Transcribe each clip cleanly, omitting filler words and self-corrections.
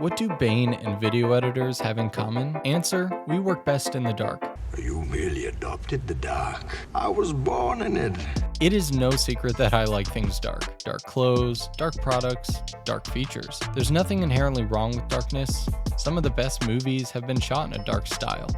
What do Bane and video editors have in common? Answer, we work best in the dark. You merely adopted the dark. I was born in it. It is no secret that I like things dark. Dark clothes, dark products, dark features. There's nothing inherently wrong with darkness. Some of the best movies have been shot in a dark style.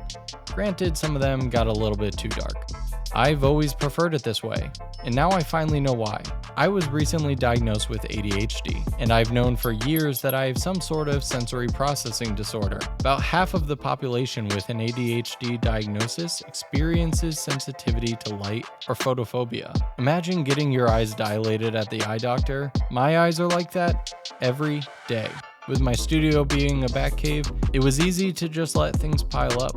Granted, some of them got a little bit too dark. I've always preferred it this way, and now I finally know why. I was recently diagnosed with ADHD, and I've known for years that I have some sort of sensory processing disorder. About half of the population with an ADHD diagnosis experiences sensitivity to light or photophobia. Imagine getting your eyes dilated at the eye doctor. My eyes are like that every day. With my studio being a bat cave, it was easy to just let things pile up.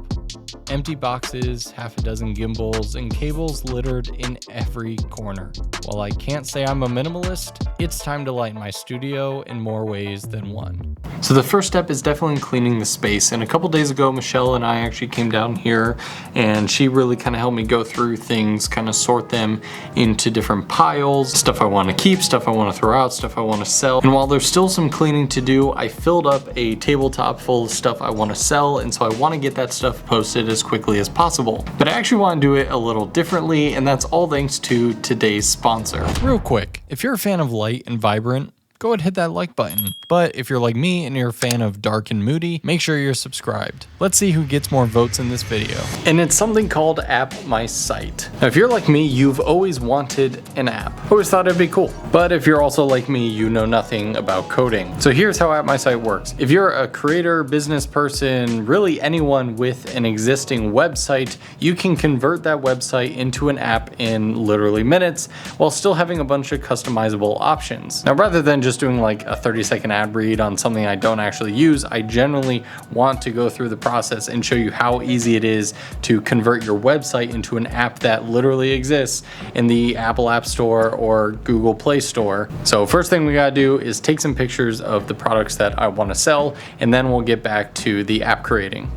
Empty boxes, half a dozen gimbals, and cables littered in every corner. While I can't say I'm a minimalist, it's time to light my studio in more ways than one. So the first step is definitely cleaning the space, and a couple days ago Michelle and I actually came down here and she really kind of helped me go through things, kind of sort them into different piles, stuff I want to keep, stuff I want to throw out, stuff I want to sell. And while there's still some cleaning to do, I filled up a tabletop full of stuff I want to sell, and so I want to get that stuff posted as quickly as possible. But I actually want to do it a little differently, and that's all thanks to today's sponsor. Real quick, if you're a fan of light and vibrant, go ahead and hit that like button. But if you're like me and you're a fan of dark and moody, make sure you're subscribed. Let's see who gets more votes in this video. And it's something called AppMySite. Now, if you're like me, you've always wanted an app. Always thought it'd be cool. But if you're also like me, you know nothing about coding. So here's how AppMySite works. If you're a creator, business person, really anyone with an existing website, you can convert that website into an app in literally minutes while still having a bunch of customizable options. Now, rather than just doing like a 30-second ad read on something I don't actually use, I generally want to go through the process and show you how easy it is to convert your website into an app that literally exists in the Apple App Store or Google Play Store. So first thing we gotta do is take some pictures of the products that I want to sell, and then we'll get back to the app creating.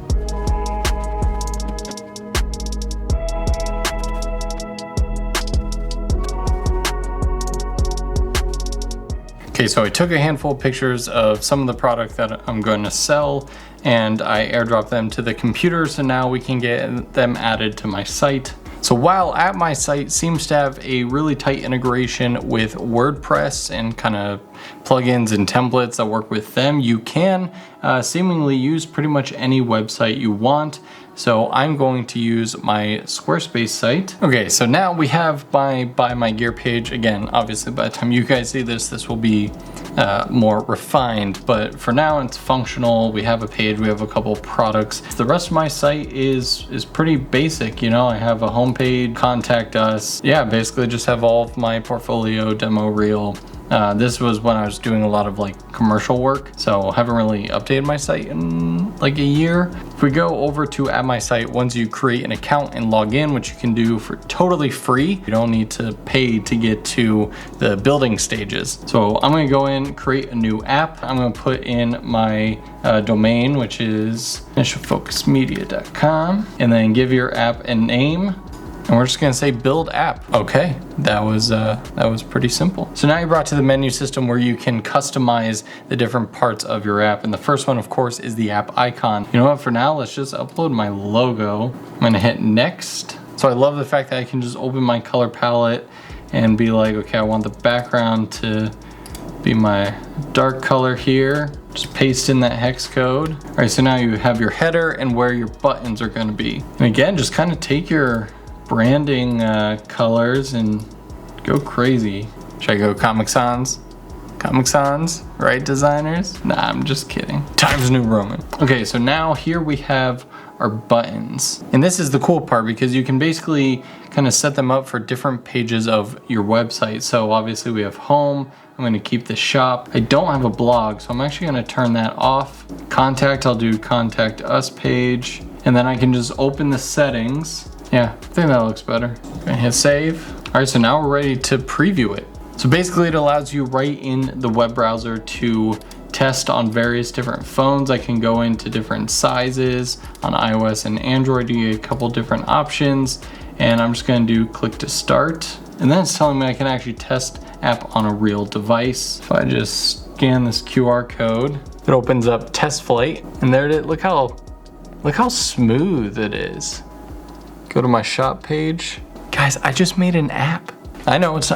Okay, so I took a handful of pictures of some of the product that I'm going to sell, and I airdropped them to the computer, so now we can get them added to my site. So while AppMySite seems to have a really tight integration with WordPress and kind of plugins and templates that work with them, you can seemingly use pretty much any website you want. So I'm going to use my Squarespace site. Okay, so now we have my Buy My Gear page. Again, obviously by the time you guys see this, this will be more refined, but for now it's functional. We have a page, we have a couple products. The rest of my site is pretty basic. You know, I have a homepage, contact us. Yeah, basically just have all of my portfolio, demo reel. This was when I was doing a lot of like commercial work, so I haven't really updated my site in like a year. If we go over to AppMySite, once you create an account and log in, which you can do for totally free, you don't need to pay to get to the building stages. So I'm gonna go in, create a new app. I'm gonna put in my domain, which is initialfocusmedia.com, and then give your app a name. And we're just gonna say build app. Okay, that was pretty simple. So now you're brought to the menu system where you can customize the different parts of your app. And the first one, of course, is the app icon. You know what, for now, let's just upload my logo. I'm gonna hit next. So I love the fact that I can just open my color palette and be like, okay, I want the background to be my dark color here. Just paste in that hex code. All right, so now you have your header and where your buttons are gonna be. And again, just kind of take your branding colors and go crazy. Should I go Comic Sans? Comic Sans, right, designers? Nah, I'm just kidding. Times New Roman. Okay, so now here we have our buttons. And this is the cool part because you can basically kind of set them up for different pages of your website. So obviously we have home. I'm gonna keep the shop. I don't have a blog, so I'm actually gonna turn that off. Contact, I'll do contact us page. And then I can just open the settings. Yeah, I think that looks better. Gonna hit save. All right, so now we're ready to preview it. So basically it allows you right in the web browser to test on various different phones. I can go into different sizes on iOS and Android. You get a couple different options, and I'm just gonna do click to start. And then it's telling me I can actually test app on a real device. If I just Scan this QR code. It opens up test flight, and there it is. Look how smooth it is. Go to my shop page. Guys, I just made an app. I know it's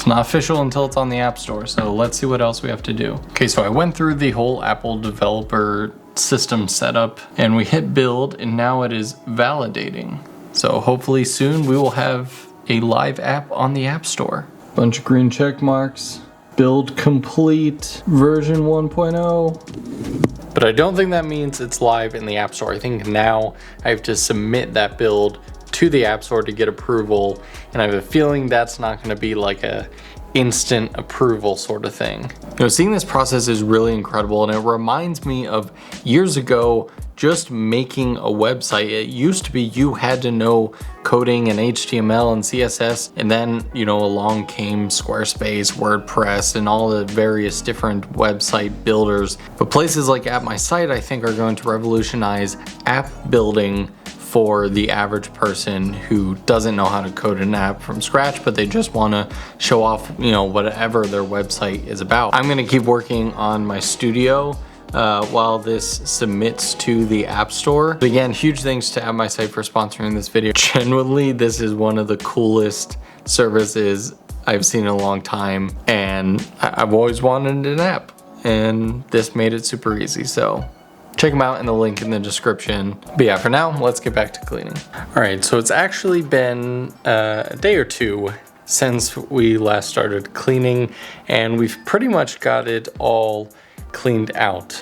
not official until it's on the App Store, so let's see what else we have to do. Okay, so I went through the whole Apple developer system setup, and we hit build, and now it is validating. So hopefully soon we will have a live app on the App Store. Bunch of green check marks. Build complete, version 1.0. But I don't think that means it's live in the App Store. I think now I have to submit that build to the App Store to get approval, and I have a feeling that's not going to be like a instant approval sort of thing. You know, seeing this process is really incredible, and it reminds me of years ago just making a website. It used to be you had to know coding and HTML and CSS, and then, you know, along came Squarespace, WordPress, and all the various different website builders. But places like AppMySite, I think, are going to revolutionize app building for the average person who doesn't know how to code an app from scratch, but they just want to show off, you know, whatever their website is about. I'm going to keep working on my studio while this submits to the App Store. But again, huge thanks to AppMySite for sponsoring this video. Genuinely, this is one of the coolest services I've seen in a long time, and I've always wanted an app, and this made it super easy. So check them out in the link in the description. But yeah, for now, let's get back to cleaning. All right, so it's actually been a day or two since we last started cleaning, and we've pretty much got it all cleaned out.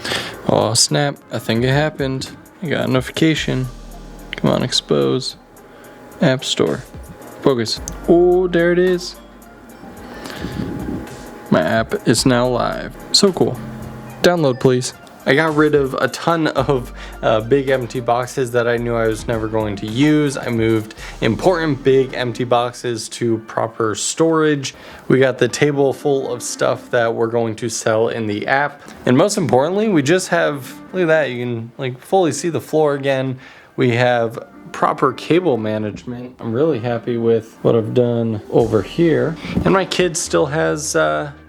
Oh snap, I think it happened. I got a notification. Come on, expose. App Store. Focus. Oh, there it is. My app is now live. So cool. Download, please. I got rid of a ton of big empty boxes that I knew I was never going to use. I moved important big empty boxes to proper storage. We got the table full of stuff that we're going to sell in the app. And most importantly, we just have, look at that, you can like fully see the floor again. We have proper cable management. I'm really happy with what I've done over here. And my kid still has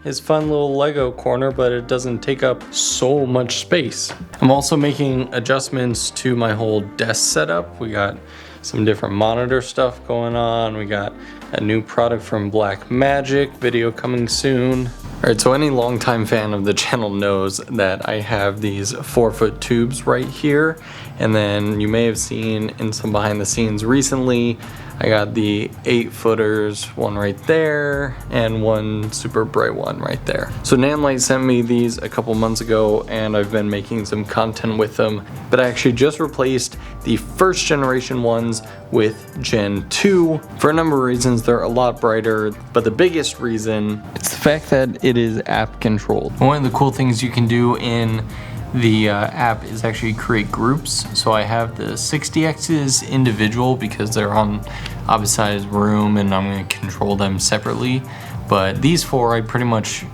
his fun little Lego corner, but it doesn't take up so much space. I'm also making adjustments to my whole desk setup. We got some different monitor stuff going on. We got a new product from Blackmagic, video coming soon. All right, so any longtime fan of the channel knows that I have these 4-foot tubes right here. And then you may have seen in some behind the scenes recently, I got the 8-footers, one right there, and one super bright one right there. So Nanlite sent me these a couple months ago, and I've been making some content with them. But I actually just replaced the first generation ones with Gen 2. For a number of reasons, they're a lot brighter, but the biggest reason, it's the fact that it is app controlled. And one of the cool things you can do in the app is actually create groups. So I have the 60Xs individual because they're on opposite room, and I'm going to control them separately. But these 4, I pretty much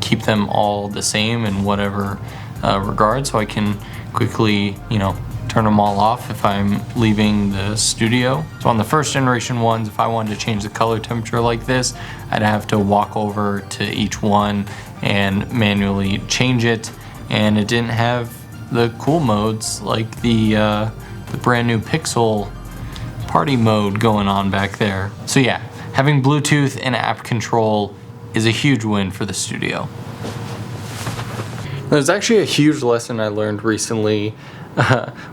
keep them all the same in whatever regard, so I can quickly, you know, turn them all off if I'm leaving the studio. So on the first generation ones, if I wanted to change the color temperature like this, I'd have to walk over to each one and manually change it. And it didn't have the cool modes like the brand new Pixel party mode going on back there. So yeah, having Bluetooth and app control is a huge win for the studio. There's actually a huge lesson I learned recently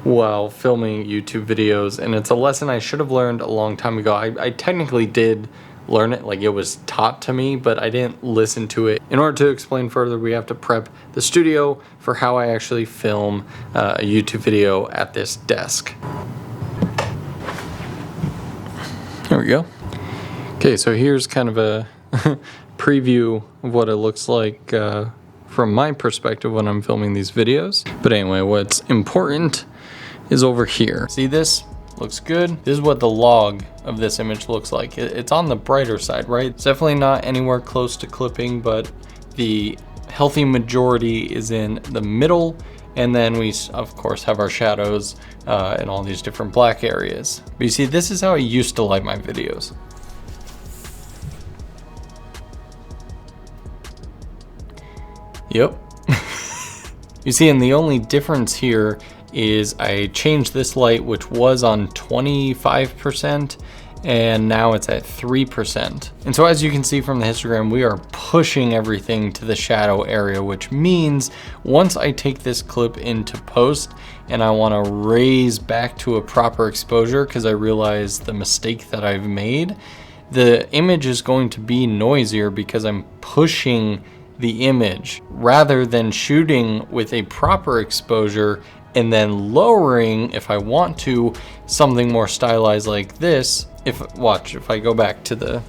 while filming YouTube videos, and it's a lesson I should have learned a long time ago. I technically did learn it, like it was taught to me, but I didn't listen to it. In order to explain further, we have to prep the studio for how I actually film a YouTube video at this desk. There we go. Okay, so here's kind of a preview of what it looks like from my perspective when I'm filming these videos. But anyway, what's important is over here. See this? Looks good. This is what the log of this image looks like. It's on the brighter side, right? It's definitely not anywhere close to clipping, but the healthy majority is in the middle. And then we, of course, have our shadows and all these different black areas. But you see, this is how I used to light my videos. Yep. You see, and the only difference here is I changed this light, which was on 25%, and now it's at 3%. And so as you can see from the histogram, we are pushing everything to the shadow area, which means once I take this clip into post and I want to raise back to a proper exposure because I realize the mistake that I've made, the image is going to be noisier because I'm pushing the image rather than shooting with a proper exposure and then lowering, if I want to, something more stylized like this. If I go back to the,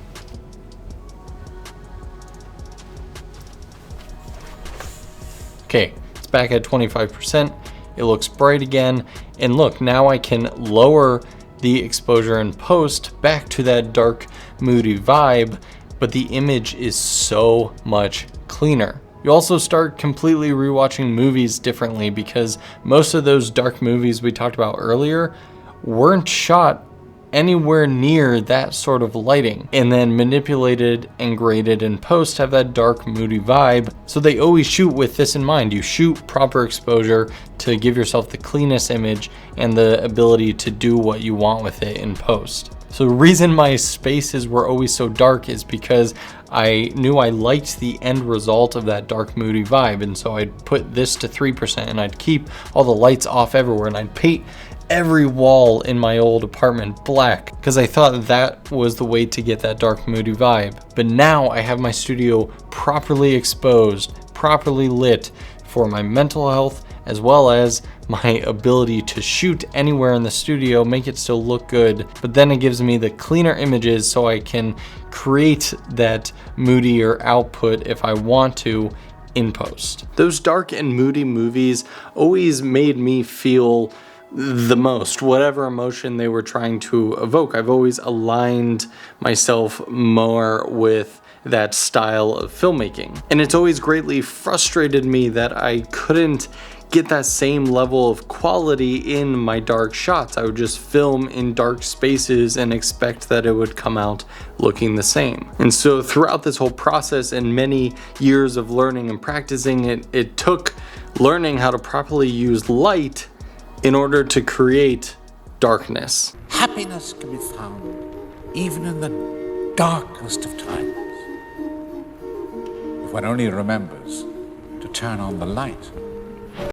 okay, it's back at 25%. It looks bright again. And look, now I can lower the exposure in post back to that dark, moody vibe, but the image is so much cleaner. You also start completely rewatching movies differently because most of those dark movies we talked about earlier weren't shot anywhere near that sort of lighting, and then manipulated and graded in post have that dark, moody vibe. So they always shoot with this in mind. You shoot proper exposure to give yourself the cleanest image and the ability to do what you want with it in post. So the reason my spaces were always so dark is because I knew I liked the end result of that dark, moody vibe. And so I'd put this to 3% and I'd keep all the lights off everywhere, and I'd paint every wall in my old apartment black because I thought that was the way to get that dark, moody vibe. But now I have my studio properly exposed, properly lit for my mental health, as well as my ability to shoot anywhere in the studio, make it still look good, but then it gives me the cleaner images so I can create that moodier output if I want to in post. Those dark and moody movies always made me feel the most, whatever emotion they were trying to evoke. I've always aligned myself more with that style of filmmaking. And it's always greatly frustrated me that I couldn't get that same level of quality in my dark shots. I would just film in dark spaces and expect that it would come out looking the same. And so throughout this whole process and many years of learning and practicing, it took learning how to properly use light in order to create darkness. Happiness can be found even in the darkest of times, if one only remembers to turn on the light.